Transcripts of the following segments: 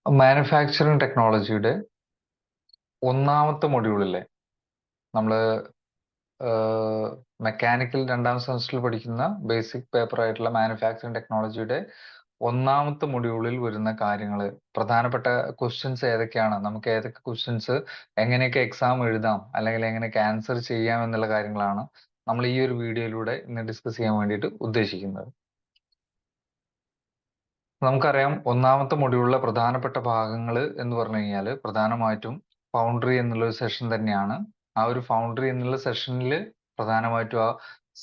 Manufacturing ടെക്നോളജിയുടെ ഒന്നാമത്തെ മൊഡ്യൂളിലെ നമ്മൾ മെക്കാനിക്കൽ രണ്ടാം സെമസ്റ്ററിൽ പഠിക്കുന്ന ബേസിക് പേപ്പർ ആയിട്ടുള്ള മാനുഫാക്ചറിങ് ടെക്നോളജിയുടെ ഒന്നാമത്തെ മൊഡ്യൂളിൽ വരുന്ന കാര്യങ്ങൾ, പ്രധാനപ്പെട്ട ക്വസ്റ്റ്യൻസ് ഏതൊക്കെയാണ്, നമുക്ക് ഏതൊക്കെ ക്വസ്റ്റ്യൻസ് എങ്ങനെയൊക്കെ എക്സാം എഴുതാം അല്ലെങ്കിൽ എങ്ങനെയൊക്കെ ആൻസർ ചെയ്യാം എന്നുള്ള കാര്യങ്ങളാണ് നമ്മൾ ഈ ഒരു വീഡിയോയിലൂടെ ഇന്ന് ഡിസ്കസ് ചെയ്യാൻ വേണ്ടിയിട്ട് ഉദ്ദേശിക്കുന്നത്. നമുക്കറിയാം, ഒന്നാമത്തെ മൊഡ്യൂളിലെ പ്രധാനപ്പെട്ട ഭാഗങ്ങൾ എന്ന് പറഞ്ഞു കഴിഞ്ഞാൽ പ്രധാനമായിട്ടും ഫൗണ്ടറി എന്നുള്ള ഒരു സെഷൻ തന്നെയാണ്. ആ ഒരു ഫൗണ്ടറി എന്നുള്ള സെഷനിൽ പ്രധാനമായിട്ടും ആ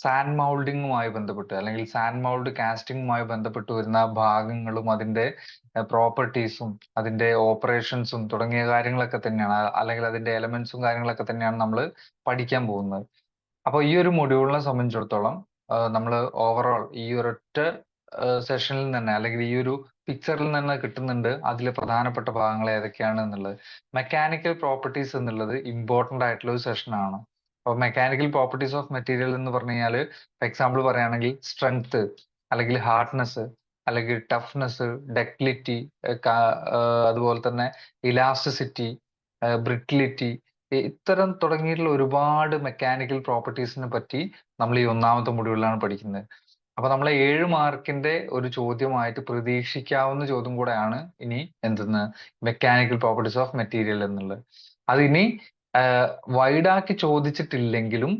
സാൻഡ് മൗൾഡിങ്ങുമായി ബന്ധപ്പെട്ട് അല്ലെങ്കിൽ സാൻഡ് മൗൾഡ് കാസ്റ്റിംഗുമായി ബന്ധപ്പെട്ട് വരുന്ന ഭാഗങ്ങളും അതിന്റെ പ്രോപ്പർട്ടീസും അതിന്റെ ഓപ്പറേഷൻസും തുടങ്ങിയ കാര്യങ്ങളൊക്കെ തന്നെയാണ്, അല്ലെങ്കിൽ അതിന്റെ എലമെന്റ്സും കാര്യങ്ങളൊക്കെ തന്നെയാണ് നമ്മൾ പഠിക്കാൻ പോകുന്നത്. അപ്പോൾ ഈ ഒരു മൊഡ്യൂളിനെ സംബന്ധിച്ചിടത്തോളം നമ്മൾ ഓവറോൾ ഈ ഒരൊറ്റ സെഷനിൽ തന്നെ അല്ലെങ്കിൽ ഈ ഒരു പിക്ചറിൽ നിന്ന് കിട്ടുന്നുണ്ട് അതിലെ പ്രധാനപ്പെട്ട ഭാഗങ്ങൾ ഏതൊക്കെയാണ് എന്നുള്ളത്. മെക്കാനിക്കൽ പ്രോപ്പർട്ടീസ് എന്നുള്ളത് ഇമ്പോർട്ടന്റ് ആയിട്ടുള്ള ഒരു സെഷനാണ്. അപ്പോൾ മെക്കാനിക്കൽ പ്രോപ്പർട്ടീസ് ഓഫ് മെറ്റീരിയൽ എന്ന് പറഞ്ഞു കഴിഞ്ഞാൽ, ഫോർ എക്സാമ്പിൾ പറയുകയാണെങ്കിൽ സ്ട്രെങ്ത് അല്ലെങ്കിൽ ഹാർഡ്നെസ് അല്ലെങ്കിൽ ടഫ്നെസ്, ഡക്റ്റിലിറ്റി, അതുപോലെ തന്നെ ഇലാസ്റ്റിസിറ്റി, ബ്രിറ്റിലിറ്റി, ഇത്തരം തുടങ്ങിയിട്ടുള്ള ഒരുപാട് മെക്കാനിക്കൽ പ്രോപ്പർട്ടീസിനെ പറ്റി നമ്മൾ ഈ ഒന്നാമത്തെ മൊഡ്യൂളിലാണ് പഠിക്കുന്നത്. അപ്പൊ നമ്മളെ 7 മാർക്കിന്റെ ഒരു ചോദ്യമായിട്ട് പ്രതീക്ഷിക്കാവുന്ന ചോദ്യം കൂടെയാണ് ഇനി എന്തെന്ന് മെക്കാനിക്കൽ പ്രോപ്പർട്ടീസ് ഓഫ് മെറ്റീരിയൽ എന്നുള്ളത്. അതിനി വൈഡാക്കി ചോദിച്ചിട്ടില്ലെങ്കിലും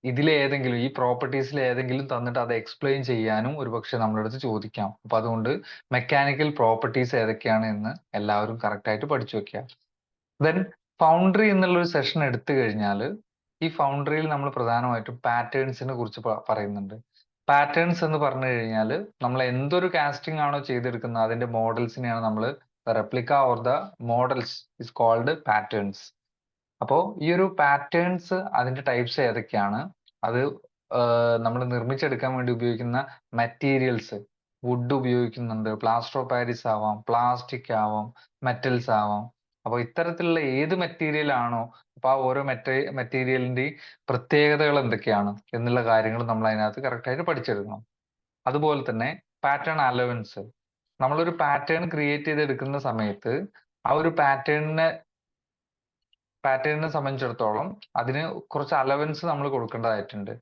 ഇതിലേതെങ്കിലും ഈ പ്രോപ്പർട്ടീസിൽ ഏതെങ്കിലും തന്നിട്ട് അത് എക്സ്പ്ലെയിൻ ചെയ്യാനും ഒരുപക്ഷെ നമ്മുടെ അടുത്ത് ചോദിക്കാം. അപ്പൊ അതുകൊണ്ട് മെക്കാനിക്കൽ പ്രോപ്പർട്ടീസ് ഏതൊക്കെയാണ് എന്ന് എല്ലാവരും കറക്റ്റ് ആയിട്ട് പഠിച്ചു വെക്കുക. ദെൻ ഫൗണ്ടറി എന്നുള്ള ഒരു സെഷൻ എടുത്തു കഴിഞ്ഞാൽ ഈ ഫൗണ്ടറിയിൽ നമ്മൾ പ്രധാനമായിട്ടും പാറ്റേൺസിനെ കുറിച്ച് പറയുന്നുണ്ട്. പാറ്റേൺസ് എന്ന് പറഞ്ഞു കഴിഞ്ഞാൽ നമ്മൾ എന്തൊരു കാസ്റ്റിംഗ് ആണോ ചെയ്തെടുക്കുന്നത് അതിന്റെ മോഡൽസിനെയാണ് നമ്മൾ replica or the models is called patterns. അപ്പോൾ ഈ ഒരു പാറ്റേൺസ് അതിന്റെ ടൈപ്സ് ഏതൊക്കെയാണ്, അത് നമ്മൾ നിർമ്മിച്ചെടുക്കാൻ വേണ്ടി ഉപയോഗിക്കുന്ന മെറ്റീരിയൽസ്, വുഡ് ഉപയോഗിക്കുന്നുണ്ട്, പ്ലാസ്റ്റർ ഓഫ് പാരീസ് ആവാം, പ്ലാസ്റ്റിക് ആവാം, മെറ്റൽസ് ആവാം. അപ്പോൾ ഇത്തരത്തിലുള്ള ഏത് മെറ്റീരിയൽ ആണോ, അപ്പൊ ആ ഓരോ മെറ്റീരിയലിന്റെ പ്രത്യേകതകൾ എന്തൊക്കെയാണ് എന്നുള്ള കാര്യങ്ങൾ നമ്മൾ അതിനകത്ത് കറക്റ്റ് ആയിട്ട് പഠിച്ചെടുക്കണം. അതുപോലെ തന്നെ പാറ്റേൺ അലവൻസ്, നമ്മളൊരു പാറ്റേൺ ക്രിയേറ്റ് ചെയ്തെടുക്കുന്ന സമയത്ത് ആ ഒരു പാറ്റേണിനെ സംബന്ധിച്ചിടത്തോളം അതിന് കുറച്ച് അലവൻസ് നമ്മൾ കൊടുക്കേണ്ടതായിട്ടുണ്ട്.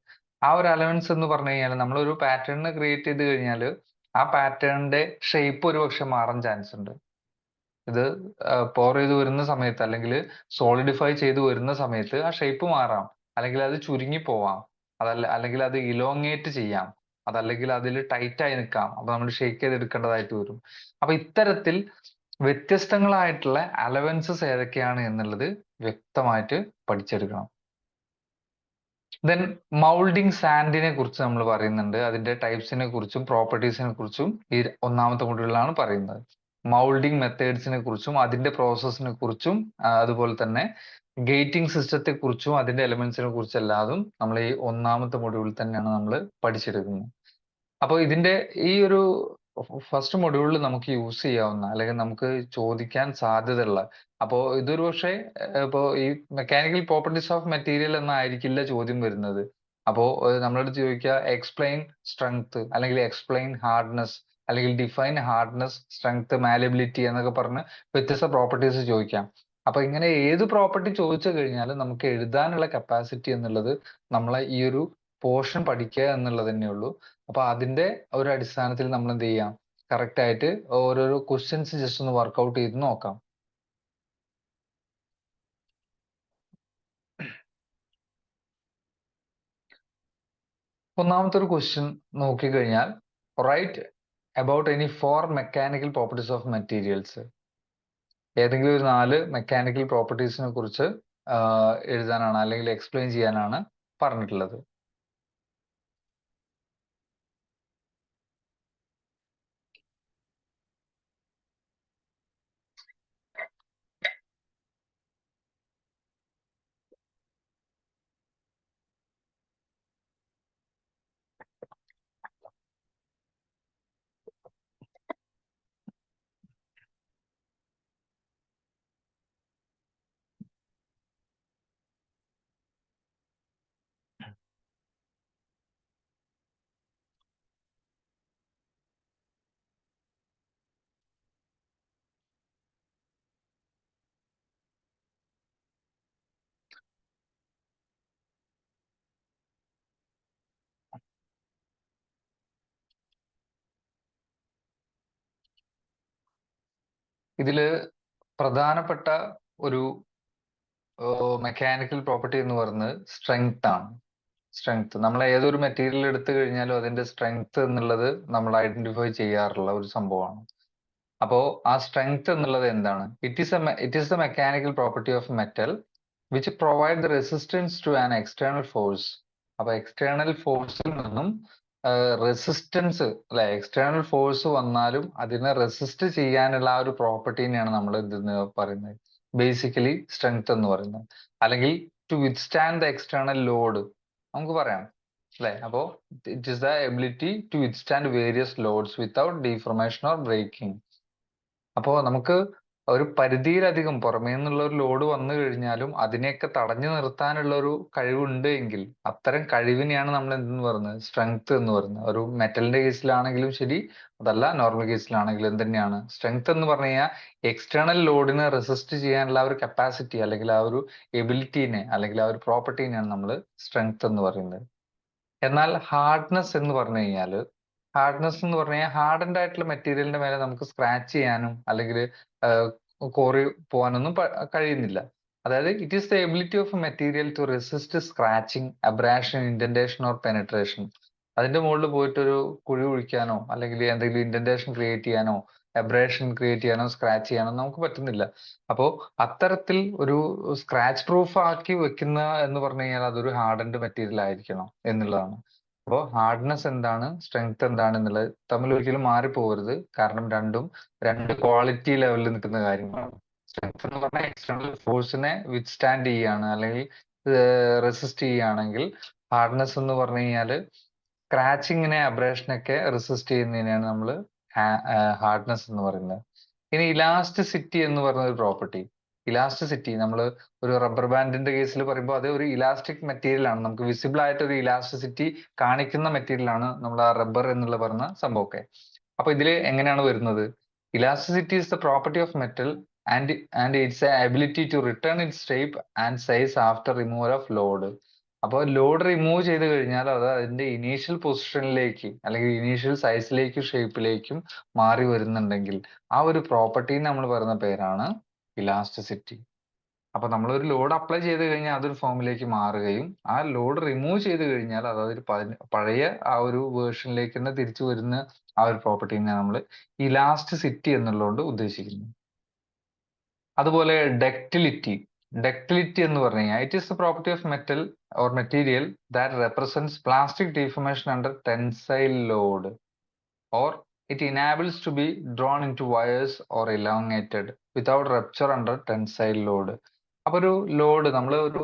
ആ ഒരു അലവൻസ് എന്ന് പറഞ്ഞു കഴിഞ്ഞാൽ നമ്മളൊരു പാറ്റേൺ ക്രിയേറ്റ് ചെയ്ത് കഴിഞ്ഞാൽ ആ പാറ്റേണിന്റെ ഷേപ്പ് ഒരുപക്ഷെ മാറാൻ ചാൻസ് ഉണ്ട്. ഇത് പോർ ചെയ്ത് വരുന്ന സമയത്ത് അല്ലെങ്കിൽ സോളിഡിഫൈ ചെയ്ത് വരുന്ന സമയത്ത് ആ ഷേപ്പ് മാറാം, അല്ലെങ്കിൽ അത് ചുരുങ്ങി പോവാം, അല്ലെങ്കിൽ അത് ഇലോങ്ങേറ്റ് ചെയ്യാം, അതല്ലെങ്കിൽ അതിൽ ടൈറ്റ് ആയി നിൽക്കാം. അപ്പൊ നമ്മൾ ഷേക്ക് ചെയ്ത് എടുക്കേണ്ടതായിട്ട് വരും. അപ്പൊ ഇത്തരത്തിൽ വ്യത്യസ്തങ്ങളായിട്ടുള്ള അലവൻസസ് ഏതൊക്കെയാണ് എന്നുള്ളത് വ്യക്തമായിട്ട് പഠിച്ചെടുക്കണം. ദെൻ മൗൾഡിങ് സാൻഡിനെ കുറിച്ച് നമ്മൾ പറയുന്നുണ്ട്. അതിന്റെ ടൈപ്സിനെ കുറിച്ചും പ്രോപ്പർട്ടീസിനെ കുറിച്ചും ഈ ഒന്നാമത്തെ മൊഡ്യൂളിലാണ് പറയുന്നത്. മൗൾഡിങ് മെത്തേഡ്സിനെ കുറിച്ചും അതിന്റെ പ്രോസസ്സിനെ കുറിച്ചും അതുപോലെ തന്നെ ഗേറ്റിംഗ് സിസ്റ്റത്തെ കുറിച്ചും അതിന്റെ എലമെന്റ്സിനെ കുറിച്ചും എല്ലാതും നമ്മൾ ഈ ഒന്നാമത്തെ മൊഡ്യൂളിൽ തന്നെയാണ് നമ്മൾ പഠിച്ചെടുക്കുന്നത്. അപ്പോൾ ഇതിന്റെ ഈ ഒരു ഫസ്റ്റ് മൊഡ്യൂളിൽ നമുക്ക് യൂസ് ചെയ്യാവുന്ന അല്ലെങ്കിൽ നമുക്ക് ചോദിക്കാൻ സാധ്യതയുള്ള, അപ്പോ ഇതൊരു പക്ഷേ ഇപ്പോ ഈ മെക്കാനിക്കൽ പ്രോപ്പർട്ടീസ് ഓഫ് മെറ്റീരിയൽ എന്നായിരിക്കില്ല ചോദ്യം വരുന്നത്. അപ്പോ നമ്മളോട് ചോദിക്കുക എക്സ്പ്ലെയിൻ സ്ട്രെങ്ത് അല്ലെങ്കിൽ എക്സ്പ്ലെയിൻ ഹാർഡ്നെസ് അല്ലെങ്കിൽ ഡിഫൈൻ ഹാർഡ്നെസ്, സ്ട്രെങ്ത്, മാലബിലിറ്റി എന്നൊക്കെ പറഞ്ഞ് വ്യത്യസ്ത പ്രോപ്പർട്ടീസ് ചോദിക്കാം. അപ്പൊ ഇങ്ങനെ ഏത് പ്രോപ്പർട്ടി ചോദിച്ചു കഴിഞ്ഞാലും നമുക്ക് എഴുതാനുള്ള കപ്പാസിറ്റി എന്നുള്ളത് നമ്മളെ ഈ ഒരു പോർഷൻ പഠിക്കുക എന്നുള്ളത് തന്നെ ഉള്ളൂ. അപ്പൊ അതിന്റെ ഒരു അടിസ്ഥാനത്തിൽ നമ്മൾ എന്ത് ചെയ്യാം, കറക്റ്റ് ആയിട്ട് ഓരോരോ ക്വസ്റ്റ്യൻസ് ജസ്റ്റ് ഒന്ന് വർക്ക്ഔട്ട് ചെയ്ത് നോക്കാം. ഒന്നാമത്തെ ഒരു ക്വസ്റ്റ്യൻ നോക്കിക്കഴിഞ്ഞാൽ, write about any 4 mechanical properties of materials. ഏതെങ്കിലും ഒരു 4 മെക്കാനിക്കൽ പ്രോപ്പർട്ടീസിനെ കുറിച്ച് എഴുതാനാണ് അല്ലെങ്കിൽ എക്സ്പ്ലെയിൻ ചെയ്യാനാണ് പറഞ്ഞിട്ടുള്ളത്. ഇതില് പ്രധാനപ്പെട്ട ഒരു മെക്കാനിക്കൽ പ്രോപ്പർട്ടി എന്ന് പറയുന്നത് സ്ട്രെങ്ത് ആണ്. സ്ട്രെങ്ത്, നമ്മൾ ഏതൊരു മെറ്റീരിയൽ എടുത്തു കഴിഞ്ഞാലും അതിന്റെ സ്ട്രെങ്ത് എന്നുള്ളത് നമ്മൾ ഐഡന്റിഫൈ ചെയ്യാറുള്ള ഒരു സംഭവമാണ്. അപ്പോ ആ സ്ട്രെങ്ത് എന്നുള്ളത് എന്താണ്? It is the mechanical property of metal which provide the resistance to an external force. അപ്പൊ എക്സ്റ്റേണൽ ഫോഴ്സിൽ നിന്നും റെസിസ്റ്റൻസ്, അല്ലെ, എക്സ്റ്റേണൽ ഫോഴ്സ് വന്നാലും അതിനെ റെസിസ്റ്റ് ചെയ്യാനുള്ള ആ ഒരു പ്രോപ്പർട്ടീനെയാണ് നമ്മൾ ഇതെന്ന് പറയുന്നത്, ബേസിക്കലി സ്ട്രെങ്ത് എന്ന് പറയുന്നത്. അല്ലെങ്കിൽ to withstand the external load നമുക്ക് പറയാം, അല്ലെ. അപ്പോ it is the ability to withstand various loads without deformation or breaking. അപ്പോ നമുക്ക് ഒരു പരിധിയിലധികം പുറമേ നിന്നുള്ള ഒരു ലോഡ് വന്നു കഴിഞ്ഞാലും അതിനെയൊക്കെ തടഞ്ഞു നിർത്താനുള്ള ഒരു കഴിവുണ്ട് എങ്കിൽ അത്തരം കഴിവിനെയാണ് നമ്മൾ എന്തെന്ന് പറയുന്നത്, സ്ട്രെങ്ത് എന്ന് പറയുന്നത്. ഒരു മെറ്റലിന്റെ കേസിലാണെങ്കിലും ശരി, അതല്ല നോർമൽ കേസിലാണെങ്കിലും തന്നെയാണ് സ്ട്രെങ്ത് എന്ന് പറഞ്ഞു കഴിഞ്ഞാൽ എക്സ്റ്റേണൽ ലോഡിനെ റെസിസ്റ്റ് ചെയ്യാനുള്ള ആ ഒരു കപ്പാസിറ്റി, അല്ലെങ്കിൽ ആ ഒരു എബിലിറ്റീനെ, അല്ലെങ്കിൽ ആ ഒരു പ്രോപ്പർട്ടീനെയാണ് നമ്മൾ സ്ട്രെങ്ത് എന്ന് പറയുന്നത്. എന്നാൽ ഹാർഡ്നെസ് എന്ന് പറഞ്ഞു കഴിഞ്ഞാൽ, ഹാർഡൻഡ് ആയിട്ടുള്ള മെറ്റീരിയലിന്റെ മേലെ നമുക്ക് സ്ക്രാച്ച് ചെയ്യാനും അല്ലെങ്കിൽ കോറി പോകാനൊന്നും കഴിയുന്നില്ല. അതായത് it is the ability of a material to resist scratching, abrasion, indentation or penetration. അതിന്റെ മുകളിൽ പോയിട്ട് ഒരു കുഴി കുഴിക്കാനോ അല്ലെങ്കിൽ എന്തെങ്കിലും ഇൻഡന്റേഷൻ ക്രിയേറ്റ് ചെയ്യാനോ അബ്രേഷൻ ക്രിയേറ്റ് ചെയ്യാനോ സ്ക്രാച്ച് ചെയ്യാനോ നമുക്ക് പറ്റുന്നില്ല. അപ്പോ അത്തരത്തിൽ ഒരു സ്ക്രാച്ച് പ്രൂഫ് ആക്കി വെക്കുന്ന എന്ന് പറഞ്ഞു കഴിഞ്ഞാൽ അതൊരു ഹാർഡൻഡ് മെറ്റീരിയൽ ആയിരിക്കണം എന്നുള്ളതാണ്. അപ്പോൾ ഹാർഡ്നെസ് എന്താണ്, സ്ട്രെങ്ത് എന്താണ് എന്നുള്ളത് തമ്മിൽ ഒരിക്കലും മാറിപ്പോകരുത്. കാരണം രണ്ടും രണ്ട് ക്വാളിറ്റി ലെവലിൽ നിൽക്കുന്ന കാര്യങ്ങളാണ്. സ്ട്രെങ്ത് എന്ന് പറഞ്ഞാൽ എക്സ്റ്റേണൽ ഫോഴ്സിനെ വിത്ത്സ്റ്റാൻഡ് ചെയ്യാണ് അല്ലെങ്കിൽ റെസിസ്റ്റ് ചെയ്യുകയാണെങ്കിൽ, ഹാർഡ്നെസ് എന്ന് പറഞ്ഞു കഴിഞ്ഞാൽ സ്ക്രാച്ചിങ്ങിനെ, അബ്രേഷനൊക്കെ റെസിസ്റ്റ് ചെയ്യുന്നതിനെയാണ് നമ്മൾ ഹാർഡ്നെസ് എന്ന് പറയുന്നത്. ഇനി ഇലാസ്റ്റിസിറ്റി എന്ന് പറയുന്ന ഒരു പ്രോപ്പർട്ടി. ഇലാസ്റ്റിസിറ്റി നമ്മൾ ഒരു റബ്ബർ ബാൻഡിന്റെ കേസിൽ പറയുമ്പോൾ അത് ഒരു ഇലാസ്റ്റിക് മെറ്റീരിയൽ ആണ്. നമുക്ക് വിസിബിൾ ആയിട്ട് ഒരു ഇലാസ്റ്റിസിറ്റി കാണിക്കുന്ന മെറ്റീരിയൽ ആണ് നമ്മൾ ആ റബ്ബർ എന്നുള്ള പറഞ്ഞ സംഭവമൊക്കെ. അപ്പൊ ഇതിൽ എങ്ങനെയാണ് വരുന്നത്? Elasticity is the property of metal and its ability to return its shape and size after removal of load. അപ്പോൾ ലോഡ് റിമൂവ് ചെയ്ത് കഴിഞ്ഞാൽ അത് അതിന്റെ ഇനീഷ്യൽ പൊസിഷനിലേക്ക് അല്ലെങ്കിൽ ഇനീഷ്യൽ സൈസിലേക്കും ഷേപ്പിലേക്കും മാറി വരുന്നുണ്ടെങ്കിൽ ആ ഒരു പ്രോപ്പർട്ടീനെ നമ്മൾ പറയുന്ന പേരാണ് ഇലാസ്റ്റിസിറ്റി. അപ്പൊ നമ്മൾ ഒരു ലോഡ് അപ്ലൈ ചെയ്ത് കഴിഞ്ഞാൽ അതൊരു ഫോമിലേക്ക് മാറുകയും ആ ലോഡ് റിമൂവ് ചെയ്ത് കഴിഞ്ഞാൽ അതൊരു പഴയ ആ ഒരു വേർഷനിലേക്ക് തന്നെ തിരിച്ചു വരുന്ന ആ ഒരു പ്രോപ്പർട്ടീനെ നമ്മൾ ഇലാസ്റ്റിസിറ്റി എന്നുള്ളതുകൊണ്ട് ഉദ്ദേശിക്കുന്നത്. അതുപോലെ ഡക്റ്റിലിറ്റി എന്ന് പറഞ്ഞു കഴിഞ്ഞാൽ it is the property of metal or material that represents plastic deformation under tensile load or it enables to be drawn into wires or elongated without rupture under tensile load. അപ്പൊ ഒരു load നമ്മൾ ഒരു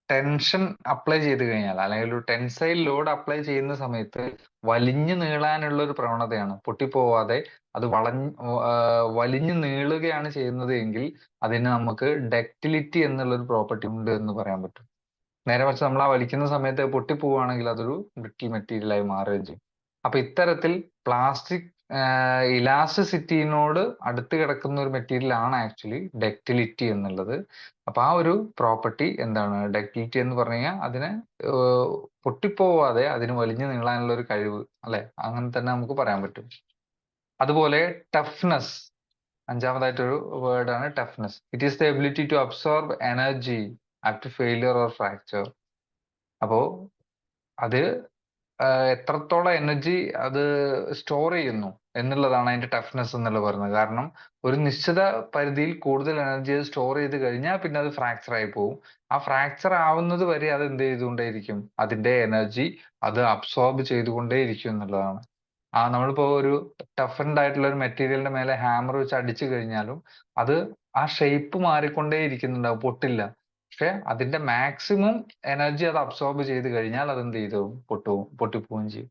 tension apply ചെയ്ത് കഴിഞ്ഞാൽ അല്ലെങ്കിൽ ഒരു tensile load apply ചെയ്യുന്ന സമയത്ത് വലിഞ്ഞു നീളാനുള്ള ഒരു പ്രവണതയാണ്, പൊട്ടിപ്പോവാതെ അത് വലിഞ്ഞു നീളുകയാണ് ചെയ്യുന്നത് എങ്കിൽ അതിന് നമുക്ക് ഡക്റ്റിലിറ്റി എന്നുള്ള ഒരു പ്രോപ്പർട്ടി ഉണ്ട് എന്ന് പറയാൻ പറ്റും. നേരെ മറിച്ച് നമ്മൾ ആ വലിക്കുന്ന സമയത്ത് പൊട്ടിപ്പോവുകയാണെങ്കിൽ അതൊരു ബ്രിട്ടിൽ മെറ്റീരിയൽ ആയി മാറുകയും ചെയ്യും. അപ്പൊ ഇത്തരത്തിൽ പ്ലാസ്റ്റിക് ഇലാസ്റ്റിസിറ്റിനോട് അടുത്ത് കിടക്കുന്ന ഒരു മെറ്റീരിയൽ ആണ് ആക്ച്വലി ഡക്റ്റിലിറ്റി എന്നുള്ളത്. അപ്പൊ ആ ഒരു പ്രോപ്പർട്ടി എന്താണ് ഡക്റ്റിലിറ്റി എന്ന് പറഞ്ഞു കഴിഞ്ഞാൽ അതിനെ പൊട്ടിപ്പോവാതെ അതിന് വലിഞ്ഞു നീളാനുള്ള ഒരു കഴിവ്, അല്ലെ, അങ്ങനെ തന്നെ നമുക്ക് പറയാൻ പറ്റും. അതുപോലെ ടഫ്നെസ്, അഞ്ചാമതായിട്ടൊരു വേർഡാണ് toughness. It is the ability to absorb energy after failure or fracture. അപ്പോ അത് എത്രത്തോളം എനർജി അത് സ്റ്റോർ ചെയ്യുന്നു എന്നുള്ളതാണ് അതിന്റെ ടഫ്നെസ് എന്നുള്ള പറയുന്നത്. കാരണം ഒരു നിശ്ചിത പരിധിയിൽ കൂടുതൽ എനർജി അത് സ്റ്റോർ ചെയ്ത് കഴിഞ്ഞാൽ പിന്നെ അത് ഫ്രാക്ചർ ആയി പോകും. ആ ഫ്രാക്ചർ ആവുന്നത് വരെ അത് എന്ത് ചെയ്തുകൊണ്ടേയിരിക്കും, അതിന്റെ എനർജി അത് അബ്സോർബ് ചെയ്തുകൊണ്ടേയിരിക്കും എന്നുള്ളതാണ്. നമ്മളിപ്പോ ഒരു ടഫൻഡ് ആയിട്ടുള്ള ഒരു മെറ്റീരിയലിന്റെ മേലെ ഹാമർ വെച്ച് അടിച്ചു കഴിഞ്ഞാലും അത് ആ ഷേപ്പ് മാറിക്കൊണ്ടേ ഇരിക്കുന്നുണ്ടാവും, പൊട്ടില്ല. പക്ഷെ അതിന്റെ മാക്സിമം എനർജി അത് അബ്സോർബ് ചെയ്ത് കഴിഞ്ഞാൽ അത് എന്ത് ചെയ്തു പൊട്ടിപ്പോവുകയും ചെയ്യും.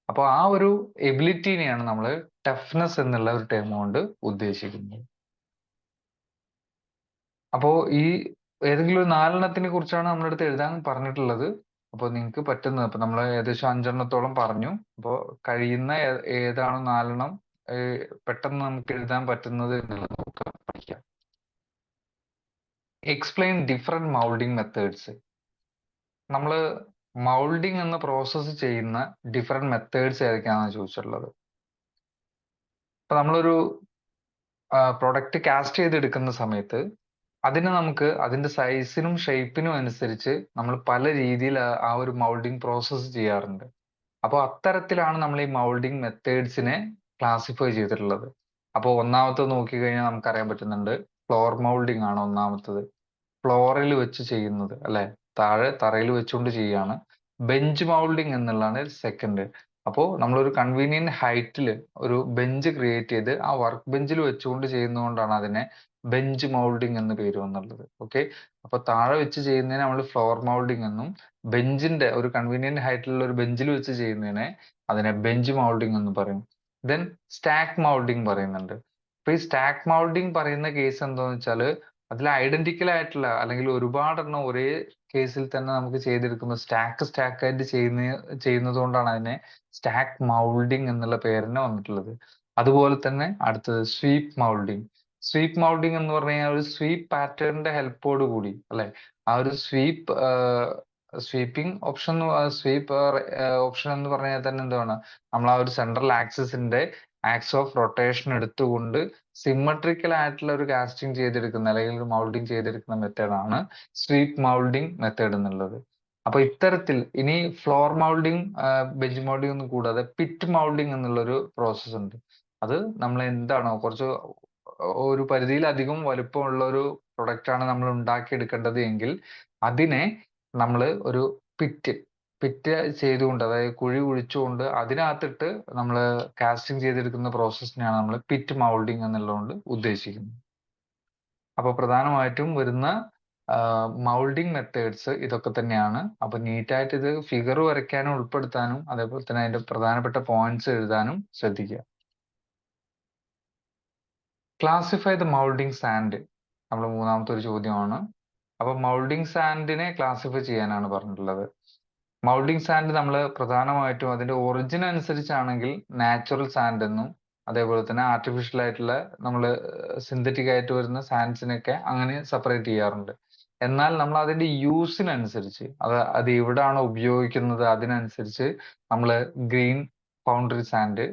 അപ്പൊ ആ ഒരു എബിലിറ്റിനെയാണ് നമ്മൾ ടഫ്നെസ് എന്നുള്ള ഒരു ടേം കൊണ്ട് ഉദ്ദേശിക്കുന്നത്. അപ്പോ ഈ ഏതെങ്കിലും ഒരു നാലെണ്ണത്തിനെ കുറിച്ചാണ് നമ്മുടെ അടുത്ത് എഴുതാൻ പറഞ്ഞിട്ടുള്ളത്. അപ്പോൾ നിങ്ങൾക്ക് പറ്റുന്നത്, അപ്പൊ നമ്മൾ ഏകദേശം 5 പറഞ്ഞു. അപ്പോൾ കഴിയുന്ന ഏതാണോ 4 പെട്ടെന്ന് നമുക്ക് എഴുതാൻ പറ്റുന്നത് എന്നുള്ളത് നമുക്ക് പഠിക്കാം. Explain different moulding methods. നമ്മൾ മൗൾഡിങ് എന്ന പ്രോസസ്സ് ചെയ്യുന്ന ഡിഫറെന്റ് മെത്തേഡ്സ് ഏതൊക്കെയാണെന്ന് ചോദിച്ചിട്ടുള്ളത്. അപ്പൊ നമ്മളൊരു പ്രൊഡക്റ്റ് കാസ്റ്റ് ചെയ്തെടുക്കുന്ന സമയത്ത് അതിനെ നമുക്ക് അതിന്റെ സൈസിനും ഷേപ്പിനും അനുസരിച്ച് നമ്മൾ പല രീതിയിൽ ആ ഒരു മൗൾഡിങ് പ്രോസസ്സ് ചെയ്യാറുണ്ട്. അപ്പോൾ അത്തരത്തിലാണ് നമ്മൾ ഈ മൗൾഡിങ് മെത്തേഡ്സിനെ ക്ലാസിഫൈ ചെയ്തിട്ടുള്ളത്. അപ്പോൾ ഒന്നാമത്തത് നോക്കിക്കഴിഞ്ഞാൽ നമുക്കറിയാൻ പറ്റുന്നുണ്ട്, ഫ്ലോർ മൗൾഡിങ് ആണ് ഒന്നാമത്തത്. ഫ്ലോറിൽ വെച്ച് ചെയ്യുന്നത് അല്ലെ, താഴെ തറയിൽ വെച്ചുകൊണ്ട് ചെയ്യാണ്. ബെഞ്ച് മൗൾഡിങ് എന്നുള്ളതാണ് സെക്കൻഡ്. അപ്പോൾ നമ്മളൊരു കൺവീനിയന്റ് ഹൈറ്റിൽ ഒരു ബെഞ്ച് ക്രിയേറ്റ് ചെയ്ത് ആ വർക്ക് ബെഞ്ചിൽ വെച്ചുകൊണ്ട് ചെയ്യുന്നതുകൊണ്ടാണ് അതിനെ ബെഞ്ച് മൗൾഡിങ് എന്ന് പേര് വന്നുള്ളത്. ഓക്കെ, അപ്പൊ താഴെ വെച്ച് ചെയ്യുന്നതിനെ നമ്മൾ ഫ്ലോർ മൗൾഡിങ് എന്നും, ബെഞ്ചിന്റെ ഒരു കൺവീനിയന്റ് ഹൈറ്റിലുള്ള ഒരു ബെഞ്ചിൽ വെച്ച് ചെയ്യുന്നതിനെ അതിനെ ബെഞ്ച് മൗൾഡിങ് എന്ന് പറയും. ദെൻ സ്റ്റാക്ക് മൗൾഡിങ് പറയുന്നുണ്ട്. അപ്പൊ ഈ സ്റ്റാക്ക് മൗൾഡിങ് പറയുന്ന കേസ് എന്താന്ന് വെച്ചാല് അതിൽ ഐഡന്റിക്കൽ ആയിട്ടുള്ള അല്ലെങ്കിൽ ഒരുപാടെണ്ണം ഒരേ കേസിൽ തന്നെ നമുക്ക് ചെയ്തെടുക്കുന്ന സ്റ്റാക്ക് ആയിട്ട് ചെയ്യുന്നത് കൊണ്ടാണ് അതിനെ സ്റ്റാക്ക് മൗൾഡിങ് എന്നുള്ള പേരിന് വന്നിട്ടുള്ളത്. അതുപോലെ തന്നെ അടുത്തത് സ്വീപ്പ് മൗൾഡിങ്. സ്വീപ്പ് മൗൾഡിങ് എന്ന് പറഞ്ഞു കഴിഞ്ഞാൽ ഒരു സ്വീപ്പ് പാറ്റേണിന്റെ ഹെൽപ്പോട് കൂടി അല്ലെ, ആ ഒരു സ്വീപ്പിംഗ് ഓപ്ഷൻ ഓപ്ഷൻ എന്ന് പറഞ്ഞാൽ തന്നെ എന്താണ്, നമ്മൾ ആ ഒരു സെൻട്രൽ ആക്സിസിന്റെ ആക്സ് ഓഫ് റൊട്ടേഷൻ എടുത്തുകൊണ്ട് സിമ്മട്രിക്കൽ ആയിട്ടുള്ള ഒരു കാസ്റ്റിംഗ് ചെയ്തെടുക്കുന്ന അല്ലെങ്കിൽ ഒരു മൗൾഡിങ് ചെയ്തെടുക്കുന്ന മെത്തേഡാണ് സ്വീപ്പ് മൗൾഡിങ് മെത്തേഡ് എന്നുള്ളത്. അപ്പൊ ഇത്തരത്തിൽ ഇനി ഫ്ലോർ മൗൾഡിങ് ബെഞ്ച് മൗൾഡിങ് ഒന്നും കൂടാതെ പിറ്റ് മൗൾഡിങ് എന്നുള്ളൊരു പ്രോസസ്സ് ഉണ്ട്. അത് നമ്മൾ എന്താണോ കുറച്ച് ഒരു പരിധിയിലധികം വലുപ്പമുള്ള ഒരു പ്രൊഡക്റ്റ് ആണ് നമ്മൾ ഉണ്ടാക്കിയെടുക്കേണ്ടത് എങ്കിൽ അതിനെ നമ്മൾ ഒരു പിറ്റ് ചെയ്തുകൊണ്ട്, അതായത് കുഴി കുഴിച്ചുകൊണ്ട് അതിനകത്തിട്ട് നമ്മൾ കാസ്റ്റിംഗ് ചെയ്തെടുക്കുന്ന പ്രോസസ്സിനെയാണ് നമ്മൾ പിറ്റ് മൗൾഡിങ് എന്നുള്ളതുകൊണ്ട് ഉദ്ദേശിക്കുന്നത്. അപ്പൊ പ്രധാനമായിട്ടും വരുന്ന മൗൾഡിങ് മെത്തേഡ്സ് ഇതൊക്കെ തന്നെയാണ്. അപ്പൊ നീറ്റായിട്ട് ഇത് ഫിഗർ വരയ്ക്കാനും ഉൾപ്പെടുത്താനും അതേപോലെ തന്നെ അതിന്റെ പ്രധാനപ്പെട്ട പോയിന്റ്സ് എഴുതാനും ശ്രദ്ധിക്കുക. ക്ലാസിഫൈ ദ മൗൾഡിങ് സാൻഡ് നമ്മൾ മൂന്നാമത്തെ ഒരു ചോദ്യമാണ്. അപ്പൊ മൗൾഡിങ് സാൻഡിനെ ക്ലാസിഫൈ ചെയ്യാനാണ് പറഞ്ഞിട്ടുള്ളത്. മൗൾഡിങ് സാൻഡ് നമ്മൾ പ്രധാനമായിട്ടും അതിന്റെ ഒറിജിൻ അനുസരിച്ചാണെങ്കിൽ നാച്ചുറൽ സാൻഡ് എന്നും അതേപോലെ തന്നെ ആർട്ടിഫിഷ്യൽ ആയിട്ടുള്ള നമ്മൾ സിന്തറ്റിക് ആയിട്ട് വരുന്ന സാൻഡ്സിനൊക്കെ അങ്ങനെ സെപ്പറേറ്റ് ചെയ്യാറുണ്ട്. എന്നാൽ നമ്മൾ അതിന്റെ യൂസിനനുസരിച്ച് അത് എവിടാണോ ഉപയോഗിക്കുന്നത് അതിനനുസരിച്ച് നമ്മൾ green foundry sand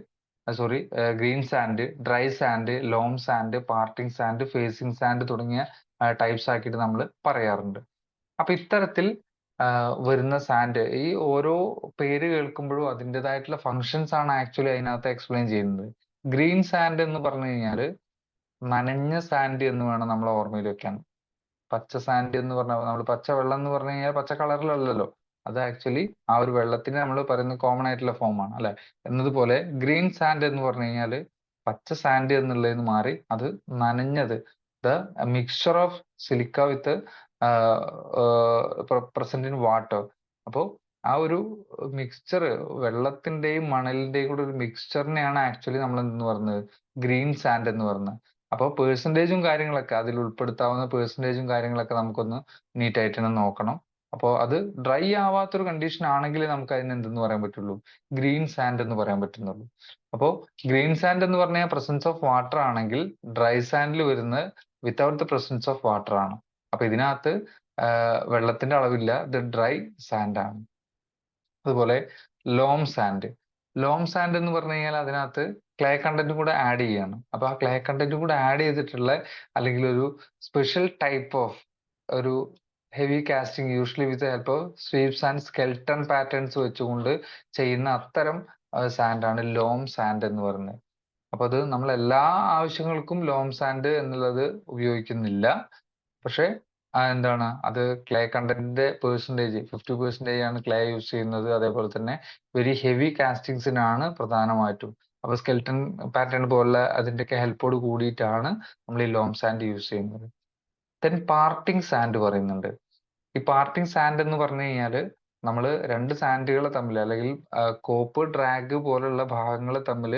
green sand, dry sand, loam sand, parting sand, facing sand തുടങ്ങിയ ടൈപ്സ് ആക്കിയിട്ട് നമ്മൾ പറയാറുണ്ട്. അപ്പൊ ഇത്തരത്തിൽ വരുന്ന സാൻഡ് ഈ ഓരോ പേര് കേൾക്കുമ്പോഴും അതിൻ്റെതായിട്ടുള്ള ഫങ്ഷൻസ് ആണ് ആക്ച്വലി അതിനകത്ത് എക്സ്പ്ലെയിൻ ചെയ്യുന്നത്. ഗ്രീൻ സാൻഡ് എന്ന് പറഞ്ഞു കഴിഞ്ഞാൽ നനഞ്ഞ സാൻഡ് എന്ന് വേണം നമ്മൾ ഓർമ്മയിൽ വെക്കാൻ. പച്ച സാൻഡ് എന്ന് പറഞ്ഞാൽ നമ്മൾ പച്ച വെള്ളം എന്ന് പറഞ്ഞു കഴിഞ്ഞാൽ പച്ച കളറിലല്ലല്ലോ, അത് ആക്ച്വലി ആ ഒരു വെള്ളത്തിന് നമ്മൾ പറയുന്ന കോമൺ ആയിട്ടുള്ള ഫോം ആണ് അല്ലെ. എന്നതുപോലെ ഗ്രീൻ സാൻഡ് എന്ന് പറഞ്ഞു കഴിഞ്ഞാൽ പച്ച സാൻഡ് എന്നുള്ളതിന് മാറി അത് നനഞ്ഞത്, the mixture of silica with present in water. അപ്പോൾ ആ ഒരു മിക്സ്ചർ വെള്ളത്തിന്റെയും മണലിന്റെയും കൂടെ ഒരു മിക്സ്ചറിനെയാണ് ആക്ച്വലി നമ്മൾ എന്ന് പറയുന്നത് ഗ്രീൻ സാൻഡ് എന്ന് പറയുന്നത്. അപ്പോൾ പേഴ്സൻറ്റേജും കാര്യങ്ങളൊക്കെ അതിൽ ഉൾപ്പെടുത്താവുന്ന പേഴ്സൻറ്റേജും കാര്യങ്ങളൊക്കെ നമുക്കൊന്ന് നീറ്റ് ആയിട്ട് തന്നെ നോക്കണം. അപ്പോൾ അത് ഡ്രൈ ആവാത്തൊരു കണ്ടീഷൻ ആണെങ്കിൽ നമുക്ക് അതിന് എന്തെന്ന് പറയാൻ പറ്റുള്ളൂ, ഗ്രീൻ സാൻഡ് എന്ന് പറയാൻ പറ്റുന്നുള്ളൂ. അപ്പോൾ ഗ്രീൻ സാൻഡ് എന്ന് പറഞ്ഞാൽ പ്രസൻസ് ഓഫ് വാട്ടർ ആണെങ്കിൽ ഡ്രൈ സാൻഡിൽ വരുന്നത് without the presence of water ആണ്. അപ്പൊ ഇതിനകത്ത് വെള്ളത്തിന്റെ അളവില്ല, ഇത് ഡ്രൈ സാൻഡ് ആണ്. അതുപോലെ ലോം സാൻഡ്. ലോം സാൻഡ് എന്ന് പറഞ്ഞു കഴിഞ്ഞാൽ അതിനകത്ത് ക്ലേ കണ്ടന്റും കൂടെ ആഡ് ചെയ്യാണ്. അപ്പൊ ആ ക്ലേ കണ്ടന്റും കൂടെ ആഡ് ചെയ്തിട്ടുള്ള അല്ലെങ്കിൽ ഒരു സ്പെഷ്യൽ ടൈപ്പ് ഓഫ് ഒരു heavy casting usually with help of sweeps and skeleton patterns വെച്ചുകൊണ്ട് ചെയ്യുന്ന അത്തരം സാൻഡ് ആണ് ലോം സാൻഡ് എന്ന് പറയുന്നത്. അപ്പൊ അത് നമ്മൾ എല്ലാ ആവശ്യങ്ങൾക്കും ലോം സാൻഡ് എന്നുള്ളത് ഉപയോഗിക്കുന്നില്ല. പക്ഷെ എന്താണ് അത് ക്ലേ കണ്ടന്റിന്റെ പെർസെൻറ്റേജ് 50% ആണ് ക്ലേ യൂസ് ചെയ്യുന്നത്. അതേപോലെ തന്നെ വെരി ഹെവി കാസ്റ്റിങ്സിനാണ് പ്രധാനമായിട്ടും. അപ്പൊ സ്കെൽട്ടൺ പാറ്റേൺ പോലുള്ള അതിന്റെയൊക്കെ ഹെൽപ്പോട് കൂടിയിട്ടാണ് നമ്മൾ ഈ ലോം സാൻഡ് യൂസ് ചെയ്യുന്നത്. ദെൻ പാർട്ടിങ് സാൻഡ് പറയുന്നുണ്ട്. ഈ പാർട്ടിങ് സാൻഡ് എന്ന് പറഞ്ഞു കഴിഞ്ഞാൽ നമ്മൾ രണ്ട് സാൻഡുകൾ തമ്മിൽ അല്ലെങ്കിൽ കോപ്പ് ഡ്രാഗ് പോലുള്ള ഭാഗങ്ങൾ തമ്മിൽ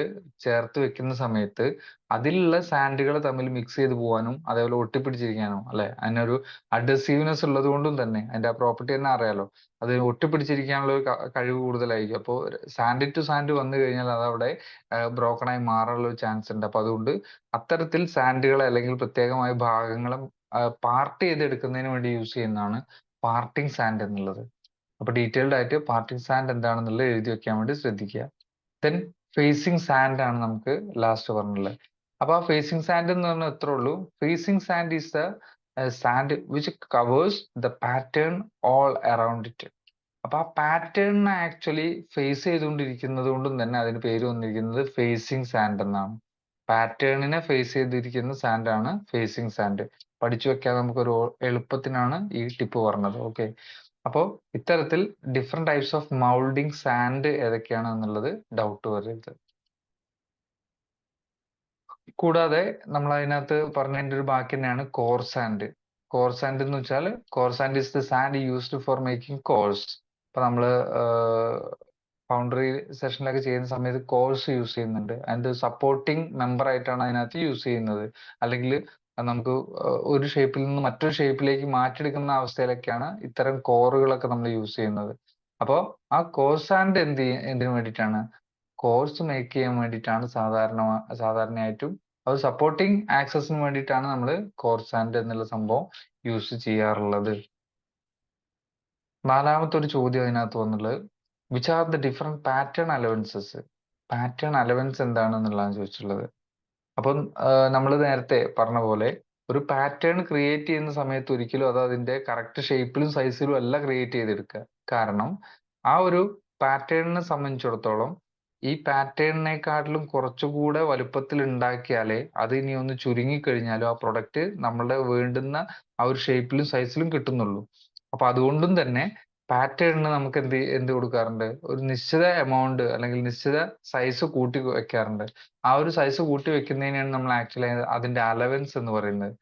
ചേർത്ത് വെക്കുന്ന സമയത്ത് അതിലുള്ള സാൻഡുകൾ തമ്മിൽ മിക്സ് ചെയ്ത് പോകാനും അതേപോലെ ഒട്ടിപ്പിടിച്ചിരിക്കാനും അല്ലെ, അതിനൊരു അഡ്ഹസീവ്നെസ് ഉള്ളത് കൊണ്ടും തന്നെ അതിന്റെ ആ പ്രോപ്പർട്ടി തന്നെ അറിയാലോ, അത് ഒട്ടിപ്പിടിച്ചിരിക്കാനുള്ള ഒരു കഴിവ് കൂടുതലായിരിക്കും. അപ്പോൾ സാൻഡ് ടു സാൻഡ് വന്നു കഴിഞ്ഞാൽ അത് അവിടെ ബ്രോക്കൺ ആയി മാറാനുള്ള ഒരു ചാൻസ് ഉണ്ട്. അപ്പൊ അതുകൊണ്ട് അത്തരത്തിൽ സാൻഡുകളെ അല്ലെങ്കിൽ പ്രത്യേകമായ ഭാഗങ്ങളെ പാർട്ട് ചെയ്തെടുക്കുന്നതിന് വേണ്ടി യൂസ് ചെയ്യുന്നതാണ് പാർട്ടിങ് സാൻഡ് എന്നുള്ളത്. അപ്പൊ ഡീറ്റെയിൽഡ് ആയിട്ട് പാർട്ടിങ് സാൻഡ് എന്താണെന്നുള്ളത് എഴുതി വെക്കാൻ വേണ്ടി ശ്രദ്ധിക്കുക. ദെൻ ഫേസിങ് സാൻഡ് ആണ് നമുക്ക് ലാസ്റ്റ് പറഞ്ഞുള്ളത്. അപ്പൊ ആ ഫേസിങ് സാൻഡ് എന്ന് പറഞ്ഞാൽ എത്ര ഉള്ളൂ? Facing sand is the sand which covers the pattern all around it. അപ്പൊ ആ പാറ്റേണിനെ ആക്ച്വലി ഫേസ് ചെയ്തുകൊണ്ടിരിക്കുന്നത് കൊണ്ടും തന്നെ അതിന് പേര് വന്നിരിക്കുന്നത് ഫേസിങ് സാൻഡ് എന്നാണ്. പാറ്റേണിനെ ഫേസ് ചെയ്തിരിക്കുന്ന സാൻഡ് ആണ് ഫേസിങ് സാൻഡ്. പഠിച്ചു വെക്കാൻ നമുക്കൊരു എളുപ്പത്തിനാണ് ഈ ടിപ്പ് പറഞ്ഞത്. ഓക്കെ, അപ്പോ ഇത്തരത്തിൽ different types of moulding sand ഏതൊക്കെയാണ് എന്നുള്ളത് ഡൗട്ട് വരരുത്. കൂടാതെ നമ്മൾ അതിനകത്ത് പറഞ്ഞതിന്റെ ഒരു ബാക്കി തന്നെയാണ് കോർ സാൻഡ്. കോർ സാൻഡ് എന്ന് വെച്ചാൽ core sand is the sand used for making course. ഇപ്പൊ നമ്മള് ഫൗണ്ടറി സെഷനിലൊക്കെ ചെയ്യുന്ന സമയത്ത് കോഴ്സ് യൂസ് ചെയ്യുന്നുണ്ട്. അതിന്റെ സപ്പോർട്ടിങ് മെമ്പർ ആയിട്ടാണ് അതിനകത്ത് യൂസ് ചെയ്യുന്നത്. അല്ലെങ്കിൽ നമുക്ക് ഒരു ഷേപ്പിൽ നിന്ന് മറ്റൊരു ഷേപ്പിലേക്ക് മാറ്റിയെടുക്കുന്ന അവസ്ഥയിലൊക്കെയാണ് ഇത്തരം കോറുകളൊക്കെ നമ്മൾ യൂസ് ചെയ്യുന്നത്. അപ്പോൾ ആ കോർ സാൻഡ് എന്തിനു വേണ്ടിയിട്ടാണ്? കോഴ്സ് മേക്ക് ചെയ്യാൻ വേണ്ടിയിട്ടാണ് സാധാരണയായിട്ടും അത് സപ്പോർട്ടിങ് ആക്സസിന് വേണ്ടിയിട്ടാണ് നമ്മൾ കോർ സാൻഡ് എന്നുള്ള സംഭവം യൂസ് ചെയ്യാറുള്ളത്. നാലാമത്തെ ഒരു ചോദ്യം അതിനകത്ത് വന്നുള്ളത് which are the different pattern allowances. Pattern allowance എന്താണെന്നുള്ളതാണ് ചോദിച്ചിട്ടുള്ളത്. അപ്പം നമ്മൾ നേരത്തെ പറഞ്ഞ പോലെ ഒരു പാറ്റേൺ ക്രിയേറ്റ് ചെയ്യുന്ന സമയത്ത് ഒരിക്കലും അത് അതിന്റെ കറക്റ്റ് ഷേപ്പിലും സൈസിലും അല്ല ക്രിയേറ്റ് ചെയ്തെടുക്കുക. കാരണം ആ ഒരു പാറ്റേണിനെ സംബന്ധിച്ചിടത്തോളം ഈ പാറ്റേണിനെക്കാട്ടിലും കുറച്ചുകൂടെ വലുപ്പത്തിൽ ഉണ്ടാക്കിയാലേ അത് ഇനി ഒന്ന് ചുരുങ്ങിക്കഴിഞ്ഞാലും ആ പ്രൊഡക്റ്റ് നമ്മളുടെ വേണ്ടുന്ന ആ ഒരു ഷേപ്പിലും സൈസിലും കിട്ടുന്നുള്ളൂ. അപ്പൊ അതുകൊണ്ടും തന്നെ പാറ്റേണിന് നമുക്ക് എന്ത് കൊടുക്കാറുണ്ട്? ഒരു നിശ്ചിത എമൗണ്ട് അല്ലെങ്കിൽ നിശ്ചിത സൈസ് കൂട്ടി വെക്കാറുണ്ട്. ആ ഒരു സൈസ് കൂട്ടി വെക്കുന്നതിനെയാണ് നമ്മൾ ആക്ച്വലി അതിന്റെ അലവൻസ് എന്ന് പറയുന്നത്.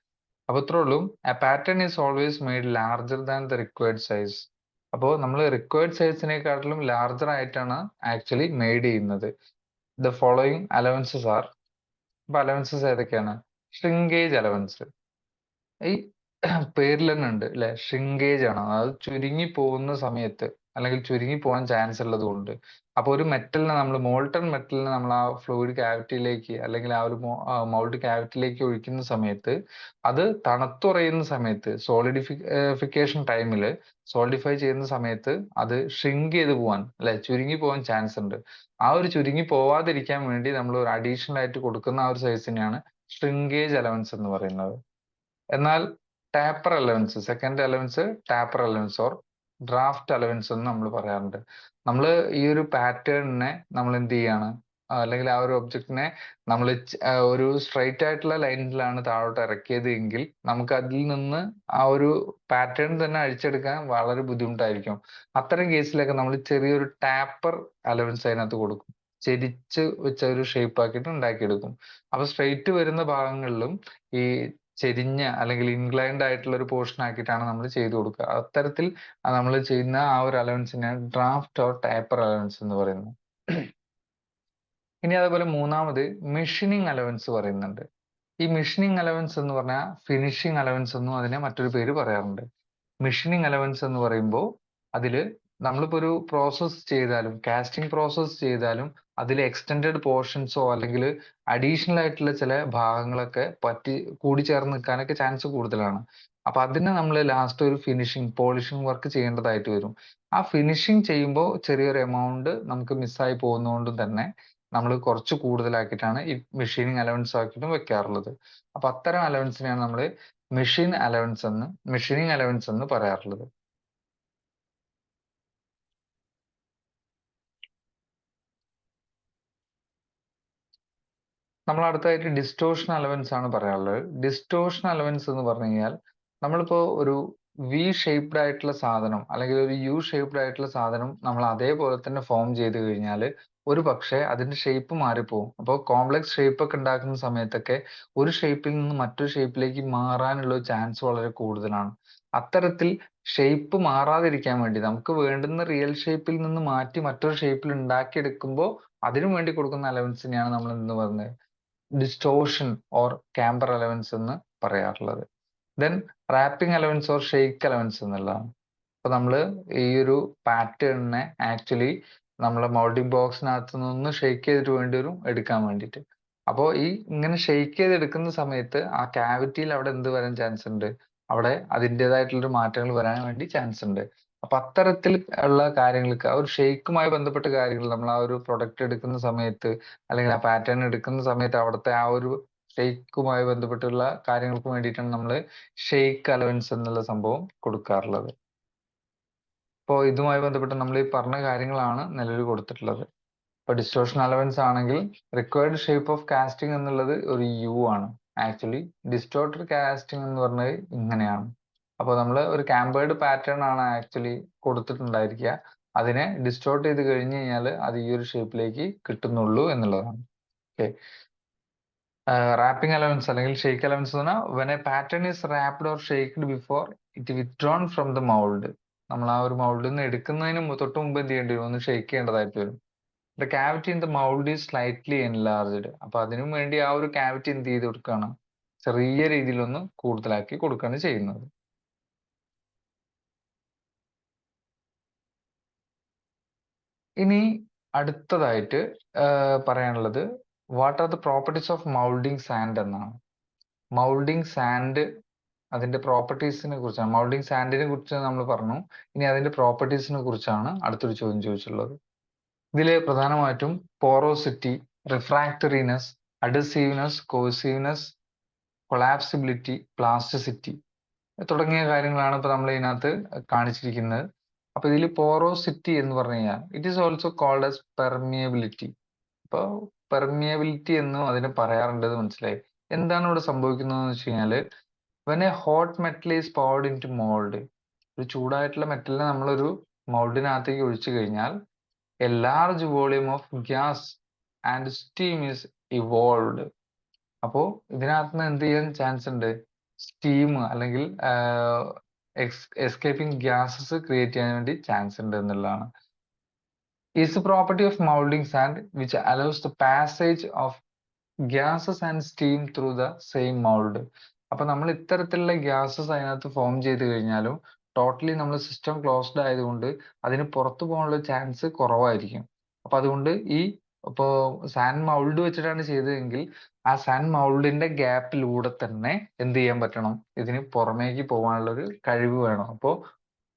അപ്പൊ ഇത്രേ ഉള്ളൂ. A pattern is always made larger than the required size. അപ്പോൾ നമ്മൾ റിക്വയർഡ് സൈസിനെക്കാട്ടിലും ലാർജർ ആയിട്ടാണ് ആക്ച്വലി മെയ്ഡ് ചെയ്യുന്നത്. The following allowances are. അപ്പൊ അലവൻസസ് ഏതൊക്കെയാണ്? Shrinkage allowance. ഈ പേരിൽ തന്നെ ഉണ്ട് അല്ലെ, ഷ്രിങ്കേജ് ആണ്. അത് ചുരുങ്ങി പോകുന്ന സമയത്ത് അല്ലെങ്കിൽ ചുരുങ്ങി പോകാൻ ചാൻസ് ഉള്ളത് കൊണ്ട്. അപ്പൊ ഒരു മെറ്റലിനെ നമ്മൾ മോൾട്ടൺ മെറ്റലിനെ നമ്മൾ ആ ഫ്ലൂയിഡ് ക്യാവിറ്റിയിലേക്ക് അല്ലെങ്കിൽ ആ ഒരു മൗൾഡ് ക്യാവിറ്റിയിലേക്ക് ഒഴിക്കുന്ന സമയത്ത് അത് തണുത്തുറയുന്ന സമയത്ത് സോളിഡിഫിക്കേഷൻ ടൈമിൽ സോളിഡിഫൈ ചെയ്യുന്ന സമയത്ത് അത് ഷ്രിങ്ക് ചെയ്ത് പോകാൻ അല്ലെ, ചുരുങ്ങി പോകാൻ ചാൻസ് ഉണ്ട്. ആ ഒരു ചുരുങ്ങി പോവാതിരിക്കാൻ വേണ്ടി നമ്മൾ ഒരു അഡീഷണൽ ആയിട്ട് കൊടുക്കുന്ന ആ ഒരു സൈസിനെയാണ് ഷ്രിങ്കേജ് അലവൻസ് എന്ന് പറയുന്നത്. എന്നാൽ taper allowance, second allowance taper allowance or draft allowance എന്ന് നമ്മൾ പറയാറുണ്ട്. നമ്മൾ ഈ ഒരു പാറ്റേണിനെ നമ്മൾ എന്ത് ചെയ്യാണ്, അല്ലെങ്കിൽ ആ ഒരു ഒബ്ജക്റ്റിനെ നമ്മൾ ഒരു സ്ട്രൈറ്റ് ആയിട്ടുള്ള ലൈനിലാണ് താഴോട്ട് ഇറക്കിയത് എങ്കിൽ നമുക്ക് അതിൽ നിന്ന് ആ ഒരു പാറ്റേൺ തന്നെ അഴിച്ചെടുക്കാൻ വളരെ ബുദ്ധിമുട്ടായിരിക്കും. അത്തരം കേസിലൊക്കെ നമ്മൾ ചെറിയൊരു ടാപ്പർ അലവൻസ് അതിനകത്ത് കൊടുക്കും. ചെരിച്ച് വെച്ച ഒരു ഷേപ്പ് ആക്കിയിട്ട് ഉണ്ടാക്കിയെടുക്കും. അപ്പൊ സ്ട്രെയിറ്റ് വരുന്ന ഭാഗങ്ങളിലും ഈ ചെരിഞ്ഞ അല്ലെങ്കിൽ ഇൻക്ലൈൻഡ് ആയിട്ടുള്ള ഒരു പോർഷൻ ആക്കിയിട്ടാണ് നമ്മൾ ചെയ്തു കൊടുക്കുക. അത്തരത്തിൽ നമ്മൾ ചെയ്യുന്ന ആ ഒരു അലവൻസിനെയാണ് ഡ്രാഫ്റ്റ് ഓർ ടാപ്പർ അലവൻസ് എന്ന് പറയുന്നത്. ഇനി അതേപോലെ മൂന്നാമത് മെഷീനിങ് അലവൻസ് പറയുന്നുണ്ട്. ഈ മെഷീനിങ് അലവൻസ് എന്ന് പറഞ്ഞാൽ ഫിനിഷിംഗ് അലവൻസ് എന്നും അതിനെ മറ്റൊരു പേര് പറയാറുണ്ട്. മെഷീനിങ് അലവൻസ് എന്ന് പറയുമ്പോൾ അതില് നമ്മളിപ്പോ ഒരു പ്രോസസ്സ് ചെയ്താലും കാസ്റ്റിംഗ് പ്രോസസ്സ് ചെയ്താലും അതിൽ എക്സ്റ്റെൻഡഡ് പോർഷൻസോ അല്ലെങ്കിൽ അഡീഷണൽ ആയിട്ടുള്ള ചില ഭാഗങ്ങളൊക്കെ കൂടിച്ചേർന്ന് നിൽക്കാനൊക്കെ ചാൻസ് കൂടുതലാണ്. അപ്പൊ അതിനെ നമ്മൾ ലാസ്റ്റ് ഒരു ഫിനിഷിംഗ് പോളിഷിംഗ് വർക്ക് ചെയ്യേണ്ടതായിട്ട് വരും. ആ ഫിനിഷിംഗ് ചെയ്യുമ്പോൾ ചെറിയൊരു എമൗണ്ട് നമുക്ക് മിസ്സായി പോകുന്നതുകൊണ്ടും തന്നെ നമ്മൾ കുറച്ച് കൂടുതലാക്കിയിട്ടാണ് ഈ മെഷീനിങ് അലവൻസ് ആക്കിയിട്ടും വെക്കാറുള്ളത്. അപ്പൊ അത്തരം അലവൻസിനെയാണ് നമ്മൾ മെഷീനിങ് അലവൻസ് എന്ന് പറയാറുള്ളത്. നമ്മൾ അടുത്തായിട്ട് ഡിസ്റ്റോഷൻ അലവൻസ് ആണ് പറയാനുള്ളത്. ഡിസ്റ്റോഷൻ അലവൻസ് എന്ന് പറഞ്ഞു കഴിഞ്ഞാൽ നമ്മളിപ്പോ ഒരു വി ഷേപ്ഡ് ആയിട്ടുള്ള സാധനം അല്ലെങ്കിൽ ഒരു യു ഷേപ്ഡ് ആയിട്ടുള്ള സാധനം നമ്മൾ അതേപോലെ തന്നെ ഫോം ചെയ്ത് കഴിഞ്ഞാൽ ഒരു പക്ഷേ അതിന്റെ ഷേപ്പ് മാറിപ്പോകും. അപ്പോൾ കോംപ്ലക്സ് ഷേപ്പ് ഒക്കെ ഉണ്ടാക്കുന്ന സമയത്തൊക്കെ ഒരു ഷേപ്പിൽ നിന്ന് മറ്റൊരു ഷേപ്പിലേക്ക് മാറാനുള്ള ചാൻസ് വളരെ കൂടുതലാണ്. അത്തരത്തിൽ ഷേപ്പ് മാറാതിരിക്കാൻ വേണ്ടി നമുക്ക് വേണ്ടുന്ന റിയൽ ഷേപ്പിൽ നിന്ന് മാറ്റി മറ്റൊരു ഷേപ്പിൽ ഉണ്ടാക്കിയെടുക്കുമ്പോൾ അതിനു വേണ്ടി കൊടുക്കുന്ന അലവൻസിനെയാണ് നമ്മൾ എന്ന് പറയുന്നത് ഡിസ്റ്റോഷൻ ഓർ ക്യാമ്പർ അലവൻസ് എന്ന് പറയാറുള്ളത്. Then warping allowance or shake allowance എന്നുള്ളതാണ്. അപ്പൊ നമ്മൾ ഈ ഒരു പാറ്റേണിനെ ആക്ച്വലി നമ്മളെ മൗൾഡിംഗ് ബോക്സിനകത്ത് നിന്ന് ഷെയ്ക്ക് ചെയ്തിട്ട് വേണ്ടി വരും എടുക്കാൻ വേണ്ടിയിട്ട്. അപ്പോൾ ഈ ഇങ്ങനെ ഷെയ്ക്ക് ചെയ്ത് എടുക്കുന്ന സമയത്ത് ആ ക്യാവിറ്റിയിൽ അവിടെ എന്ത് വരാൻ ചാൻസ് ഉണ്ട്? അവിടെ അതിൻ്റെതായിട്ടുള്ള മാറ്റങ്ങൾ വരാൻ വേണ്ടി ചാൻസ് ഉണ്ട്. അപ്പൊ അത്തരത്തിൽ ഉള്ള കാര്യങ്ങൾക്ക് ആ ഒരു ഷെയ്ക്കുമായി ബന്ധപ്പെട്ട കാര്യങ്ങൾ നമ്മൾ ആ ഒരു പ്രൊഡക്റ്റ് എടുക്കുന്ന സമയത്ത് അല്ലെങ്കിൽ ആ പാറ്റേൺ എടുക്കുന്ന സമയത്ത് അവിടുത്തെ ആ ഒരു ഷെയ്ക്കുമായി ബന്ധപ്പെട്ടുള്ള കാര്യങ്ങൾക്ക് വേണ്ടിയിട്ടാണ് നമ്മൾ ഷെയ്ക്ക് അലവൻസ് എന്നുള്ള സംഭവം കൊടുക്കാറുള്ളത്. അപ്പോൾ ഇതുമായി ബന്ധപ്പെട്ട് നമ്മൾ ഈ പറഞ്ഞ കാര്യങ്ങളാണ് നിലവിൽ കൊടുത്തിട്ടുള്ളത്. ഇപ്പൊ ഡിസ്റ്റോർഷൻ അലവൻസ് ആണെങ്കിൽ റിക്വയർഡ് ഷേപ്പ് ഓഫ് കാസ്റ്റിംഗ് എന്നുള്ളത് ഒരു യു ആണ്. ആക്ച്വലി ഡിസ്റ്റോർട്ടഡ് കാസ്റ്റിംഗ് എന്ന് പറഞ്ഞത് ഇങ്ങനെയാണ്. അപ്പോൾ നമ്മൾ ഒരു കാമ്പേർഡ് പാറ്റേൺ ആണ് ആക്ച്വലി കൊടുത്തിട്ടുണ്ടായിരിക്കുക. അതിനെ ഡിസ്റ്റോർട്ട് ചെയ്ത് കഴിഞ്ഞ് കഴിഞ്ഞാൽ അത് ഈ ഒരു ഷേപ്പിലേക്ക് കിട്ടുന്നുള്ളൂ എന്നുള്ളതാണ്. ഓക്കെ. റാപ്പിംഗ് അലവൻസ് അല്ലെങ്കിൽ ഷെയ്ക്ക് അലവൻസ് എന്ന് പറഞ്ഞാൽ when a pattern is rapped or shaked before it withdrawn from the mould. നമ്മൾ ആ ഒരു മൗൾഡിൽ നിന്ന് എടുക്കുന്നതിന് തൊട്ട് മുമ്പ് എന്ത് ചെയ്യേണ്ടി വരും? ഒന്ന് ഷെയ്ക്ക് ചെയ്യേണ്ടതായിട്ട് വരും. The cavity in the mould is slightly enlarged. അപ്പൊ അതിനു വേണ്ടി ആ ഒരു ക്യാവിറ്റി എന്ത് ചെയ്ത് കൊടുക്കുകയാണ്? ചെറിയ രീതിയിലൊന്ന് കൂടുതലാക്കി കൊടുക്കുകയാണ് ചെയ്യുന്നത്. ഇനി അടുത്തതായിട്ട് പറയാനുള്ളത് what are the properties of moulding sand എന്നാണ്. മൗൾഡിംഗ് സാൻഡ് അതിന്റെ പ്രോപ്പർട്ടീസിനെ കുറിച്ചാണ്. മൗൾഡിംഗ് സാൻഡിനെ കുറിച്ച് നമ്മൾ പറഞ്ഞു. ഇനി അതിന്റെ പ്രോപ്പർട്ടീസിനെ കുറിച്ചാണ് അടുത്തൊരു ചോദ്യം ചോദിച്ചിട്ടുള്ളത്. ഇതില് പ്രധാനമായിട്ടും പോറോസിറ്റി, റിഫ്രാക്ടറിനെസ്, അഡസീവ്നെസ്, കോസീവ്നെസ്, കൊളാപ്സിബിലിറ്റി, പ്ലാസ്റ്റിസിറ്റി തുടങ്ങിയ കാര്യങ്ങളാണ് ഇപ്പൊ നമ്മൾ ഇതിനകത്ത് കാണിച്ചിരിക്കുന്നത്. അപ്പൊ ഇതിൽ പോറോസിറ്റി എന്ന് പറഞ്ഞു കഴിഞ്ഞാൽ it is also called as permeability. ഇപ്പൊ പെർമിയബിലിറ്റി എന്നും അതിനെ പറയാറുണ്ട്, മനസ്സിലായി. എന്താണ് ഇവിടെ സംഭവിക്കുന്നത് എന്ന് വെച്ച് കഴിഞ്ഞാല് when a hot metal is poured into mould, ഒരു ചൂടായിട്ടുള്ള മെറ്റലിനെ നമ്മളൊരു മൗൾഡിനകത്തേക്ക് ഒഴിച്ചു കഴിഞ്ഞാൽ a large volume of gas and steam is evolved. അപ്പോ ഇതിനകത്ത് നിന്ന് എന്ത് ചെയ്യാൻ ചാൻസ് ഉണ്ട്? സ്റ്റീം അല്ലെങ്കിൽ എസ്കേപ്പിംഗ് ഗ്യാസസ് ക്രിയേറ്റ് ചെയ്യാൻ വേണ്ടി ചാൻസ് ഉണ്ട് എന്നുള്ളതാണ്. Is A property of moulding sand which allows the passage of gases and steam through the same mould. അപ്പൊ നമ്മൾ ഇത്തരത്തിലുള്ള ഗ്യാസസ് അതിനകത്ത് ഫോം ചെയ്ത് കഴിഞ്ഞാലും ടോട്ടലി നമ്മൾ സിസ്റ്റം ക്ലോസ്ഡ് ആയതുകൊണ്ട് അതിന് പുറത്തു പോകാനുള്ള ചാൻസ് കുറവായിരിക്കും. അപ്പൊ അതുകൊണ്ട് ഈ ഇപ്പോ സാൻഡ് മൗൾഡ് വെച്ചിട്ടാണ് ചെയ്തതെങ്കിൽ ആ സാൻഡ് മൗൾഡിന്റെ ഗ്യാപ്പിലൂടെ തന്നെ എന്ത് ചെയ്യാൻ പറ്റണം? ഇതിന് പുറമേക്ക് പോകാനുള്ള ഒരു കഴിവ് വേണം. അപ്പോ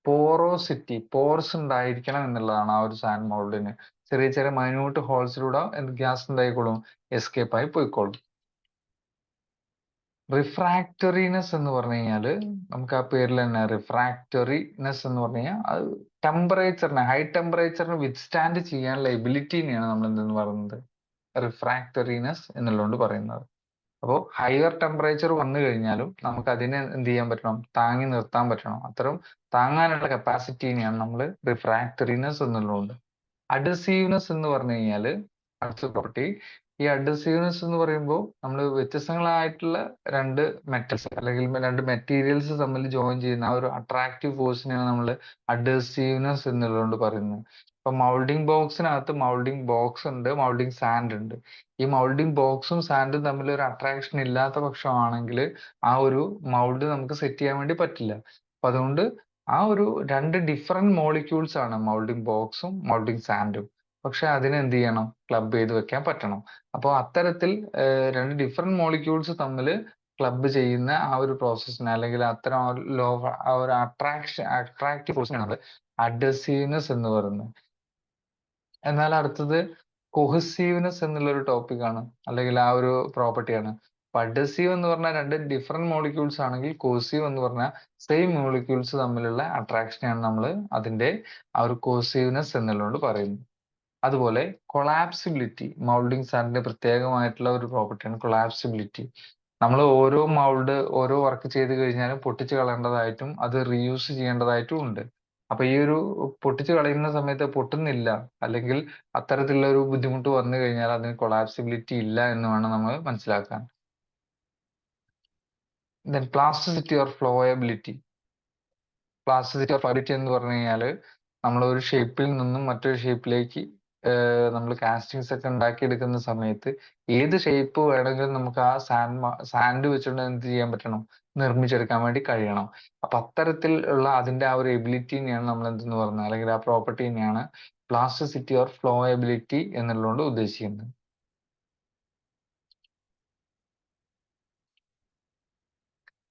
പോറോസിറ്റി, പോർസ് ഉണ്ടായിരിക്കണം എന്നുള്ളതാണ് ആ ഒരു സാൻഡ് മൗൾഡിന്. ചെറിയ ചെറിയ മൈന്യൂട്ട് ഹോൾസിലൂടെ ഗ്യാസ് എന്തായിക്കോളും? എസ്കേപ്പ് ആയി പോയിക്കോളും. റിഫ്രാക്ടറിനെസ് എന്ന് പറഞ്ഞു കഴിഞ്ഞാൽ നമുക്ക് ആ പേരിൽ തന്നെ റിഫ്രാക്ടറിനെസ് എന്ന് പറഞ്ഞു കഴിഞ്ഞാൽ അത് ടെമ്പറേച്ചറിനെ, ഹൈ ടെമ്പറേച്ചറിനെ വിത്ത്സ്റ്റാൻഡ് ചെയ്യാനുള്ള എബിലിറ്റിനെയാണ് നമ്മൾ എന്തെന്ന് പറയുന്നത്? റിഫ്രാക്ടറിനെസ് എന്നുള്ളതുകൊണ്ട് പറയുന്നത്. അപ്പോൾ ഹയർ ടെമ്പറേച്ചർ വന്നു കഴിഞ്ഞാലും നമുക്ക് അതിനെ എന്ത് ചെയ്യാൻ പറ്റണം? താങ്ങി നിർത്താൻ പറ്റണം. അത്തരം താങ്ങാനുള്ള കപ്പാസിറ്റിനെയാണ് നമ്മൾ റിഫ്രാക്ടറിനെസ് എന്നുള്ളതുകൊണ്ട്. അഡസീവ്നെസ് എന്ന് പറഞ്ഞു കഴിഞ്ഞാൽ അടുത്ത പ്രോപ്പർട്ടി. ഈ അഡസീവ്നെസ് എന്ന് പറയുമ്പോൾ നമ്മൾ വ്യത്യസ്തങ്ങളായിട്ടുള്ള രണ്ട് മെറ്റൽസ് അല്ലെങ്കിൽ രണ്ട് മെറ്റീരിയൽസ് തമ്മിൽ ജോയിൻ ചെയ്യുന്ന ആ ഒരു അട്രാക്റ്റീവ് ഫോഴ്സിനെയാണ് നമ്മൾ അഡസീവ്നെസ് എന്നുള്ളതുകൊണ്ട് പറയുന്നത്. ഇപ്പൊ മൗൾഡിംഗ് ബോക്സിനകത്ത് മൗൾഡിംഗ് ബോക്സ് ഉണ്ട്, മൗൾഡിംഗ് സാൻഡ് ഉണ്ട്. ഈ മൗൾഡിംഗ് ബോക്സും സാൻഡും തമ്മിൽ ഒരു അട്രാക്ഷൻ ഇല്ലാത്ത പക്ഷമാണെങ്കിൽ ആ ഒരു മൗൾഡ് നമുക്ക് സെറ്റ് ചെയ്യാൻ വേണ്ടി പറ്റില്ല. അപ്പൊ അതുകൊണ്ട് ആ ഒരു രണ്ട് ഡിഫറെന്റ് മോളിക്യൂൾസ് ആണ് മൗൾഡിംഗ് ബോക്സും മൗൾഡിംഗ് സാൻഡും. പക്ഷെ അതിനെ എന്ത് ചെയ്യണം? ക്ലബ് ചെയ്ത് വെക്കാൻ പറ്റണം. അപ്പോൾ അത്തരത്തിൽ രണ്ട് ഡിഫറെന്റ് മോളിക്യൂൾസ് തമ്മിൽ ക്ലബ് ചെയ്യുന്ന ആ ഒരു പ്രോസസ്സിനെ അല്ലെങ്കിൽ അത്തരം ആ ഒരു അട്രാക്റ്റീവ് ഫോഴ്സിനാണ് അഡസീവ്നെസ് എന്ന് പറയുന്നത്. എന്നാൽ അടുത്തത് കൊഹസീവ്നെസ് എന്നുള്ള ഒരു ടോപ്പിക്കാണ് അല്ലെങ്കിൽ ആ ഒരു പ്രോപ്പർട്ടിയാണ്. അപ്പൊ അഡസീവ് എന്ന് പറഞ്ഞാൽ രണ്ട് ഡിഫറെന്റ് മോളിക്യൂൾസ് ആണെങ്കിൽ കോസീവ് എന്ന് പറഞ്ഞാൽ സെയിം മോളിക്യൂൾസ് തമ്മിലുള്ള അട്രാക്ഷനെയാണ് നമ്മൾ അതിന്റെ ആ ഒരു കോസീവ്നെസ് എന്നുള്ളതുകൊണ്ട് പറയുന്നത്. അതുപോലെ കൊളാപ്സിബിലിറ്റി, മൗൾഡിംഗ് സാൻഡിന്റെ പ്രത്യേകമായിട്ടുള്ള ഒരു പ്രോപ്പർട്ടിയാണ് കൊളാപ്സിബിലിറ്റി. നമ്മൾ ഓരോ മൗൾഡ് ഓരോ വർക്ക് ചെയ്ത് കഴിഞ്ഞാലും പൊട്ടിച്ച് കളയേണ്ടതായിട്ടും അത് റീയൂസ് ചെയ്യേണ്ടതായിട്ടും ഉണ്ട്. അപ്പൊ ഈ ഒരു പൊട്ടിച്ച് കളയുന്ന സമയത്ത് പൊട്ടുന്നില്ല അല്ലെങ്കിൽ അത്തരത്തിലുള്ള ഒരു ബുദ്ധിമുട്ട് വന്നു കഴിഞ്ഞാൽ അതിന് കൊളാപ്സിബിലിറ്റി ഇല്ല എന്ന് വേണം നമ്മൾ മനസ്സിലാക്കാൻ. Then plasticity or flowability. Plasticity or flowability എന്ന് പറഞ്ഞു കഴിഞ്ഞാൽ നമ്മൾ ഒരു ഷേപ്പിൽ നിന്നും മറ്റൊരു ഷേപ്പിലേക്ക് നമ്മൾ കാസ്റ്റിങ്സ് ഒക്കെ ഉണ്ടാക്കിയെടുക്കുന്ന സമയത്ത് ഏത് ഷേപ്പ് വേണമെങ്കിലും നമുക്ക് ആ സാൻഡ് വെച്ചുകൊണ്ട് എന്ത് ചെയ്യാൻ പറ്റണം? നിർമ്മിച്ചെടുക്കാൻ വേണ്ടി കഴിയണം. അപ്പൊ അത്തരത്തിൽ ഉള്ള അതിന്റെ ആ ഒരു എബിലിറ്റിനെയാണ് നമ്മൾ എന്തെന്ന് പറയുന്നത് അല്ലെങ്കിൽ ആ പ്രോപ്പർട്ടിനെയാണ് പ്ലാസ്റ്റിസിറ്റി ഓർ ഫ്ലോയബിലിറ്റി എന്നുള്ളതുകൊണ്ട് ഉദ്ദേശിക്കുന്നത്.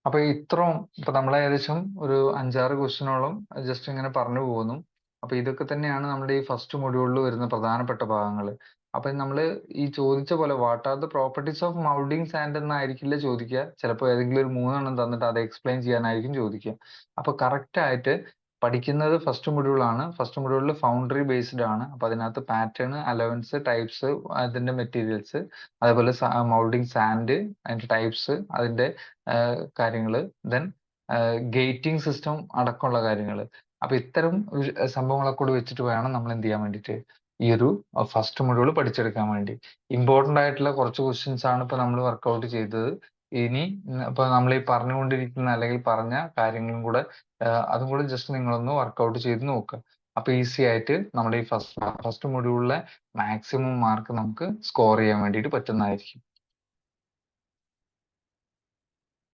അപ്പൊ ഇത്രയും ഇപ്പൊ നമ്മൾ ഏകദേശം ഒരു 5-6 ക്വസ്റ്റ്യനോളം ജസ്റ്റ് ഇങ്ങനെ പറഞ്ഞു പോകുന്നു. അപ്പൊ ഇതൊക്കെ തന്നെയാണ് നമ്മുടെ ഈ ഫസ്റ്റ് മൊഡ്യൂളിൽ വരുന്ന പ്രധാനപ്പെട്ട ഭാഗങ്ങൾ. അപ്പൊ നമ്മള് ഈ ചോദിച്ച പോലെ what are the properties of moulding sand എന്നായിരിക്കില്ല ചോദിക്കുക. ചിലപ്പോൾ ഏതെങ്കിലും ഒരു 3 തന്നിട്ട് അത് എക്സ്പ്ലെയിൻ ചെയ്യാനായിരിക്കും ചോദിക്കുക. അപ്പൊ കറക്റ്റ് ആയിട്ട് പഠിക്കുന്നത് ഫസ്റ്റ് മൊഡ്യൂൾ ആണ്. ഫസ്റ്റ് മൊഡ്യൂളിൽ ഫൗണ്ടറി ബേസ്ഡ് ആണ്. അപ്പൊ അതിനകത്ത് പാറ്റേൺ, അലവൻസ്, ടൈപ്സ്, അതിന്റെ മെറ്റീരിയൽസ്, അതേപോലെ മൗൾഡിംഗ് സാൻഡ്, അതിന്റെ ടൈപ്സ്, അതിന്റെ കാര്യങ്ങള്, ദെൻ ഗേറ്റിംഗ് സിസ്റ്റം അടക്കമുള്ള കാര്യങ്ങൾ. അപ്പൊ ഇത്തരം സംഭവങ്ങളൊക്കെ കൂടി വെച്ചിട്ട് വേണം നമ്മൾ എന്ത് ചെയ്യാൻ വേണ്ടിയിട്ട് ഈ ഒരു ഫസ്റ്റ് മൊഡ്യൂൾ പഠിച്ചെടുക്കാൻ വേണ്ടി. ഇമ്പോർട്ടന്റ് ആയിട്ടുള്ള കുറച്ച് ക്വസ്റ്റ്യൻസ് ആണ് ഇപ്പൊ നമ്മൾ വർക്ക്ഔട്ട് ചെയ്തത്. ഇനി ഇപ്പൊ നമ്മൾ ഈ പറഞ്ഞുകൊണ്ടിരിക്കുന്ന അല്ലെങ്കിൽ പറഞ്ഞ കാര്യങ്ങളും കൂടെ അതും കൂടെ ജസ്റ്റ് നിങ്ങളൊന്ന് വർക്ക്ഔട്ട് ചെയ്ത് നോക്കുക. അപ്പൊ ഈസി ആയിട്ട് നമ്മുടെ ഈ ഫസ്റ്റ് മൊഡ്യൂളിലെ മാക്സിമം മാർക്ക് നമുക്ക് സ്കോർ ചെയ്യാൻ വേണ്ടിയിട്ട് പറ്റുന്നതായിരിക്കും.